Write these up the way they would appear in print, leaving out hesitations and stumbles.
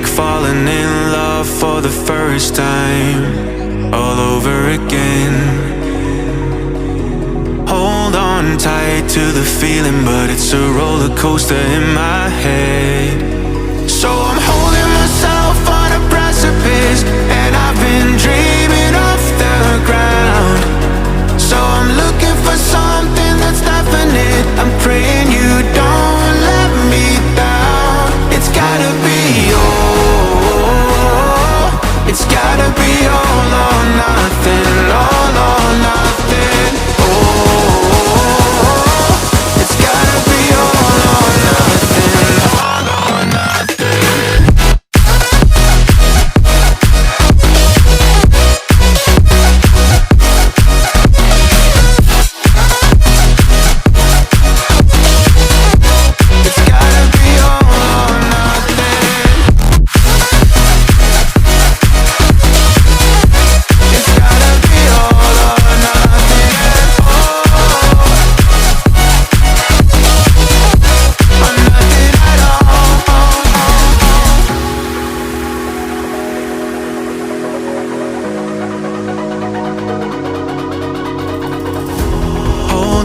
like falling in love for the first time, all over again. Hold on tight to the feeling, but it's a roller coaster in my head. So I'm holding myself on a precipice, and I've been dreaming off the ground. So I'm looking for something that's definite. I'm praying you don't let me down. It's gotta be all, it's gotta be all or nothing, all or nothing. Oh, it's gotta be all or nothing, all or nothing.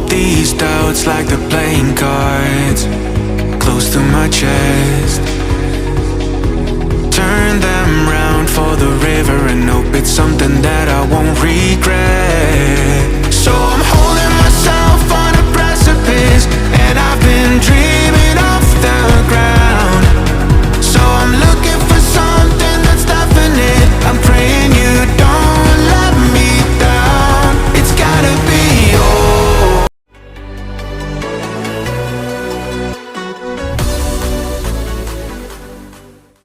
These doubts like they're playing cards close to my chest. Turn them round for the river and hope it's something that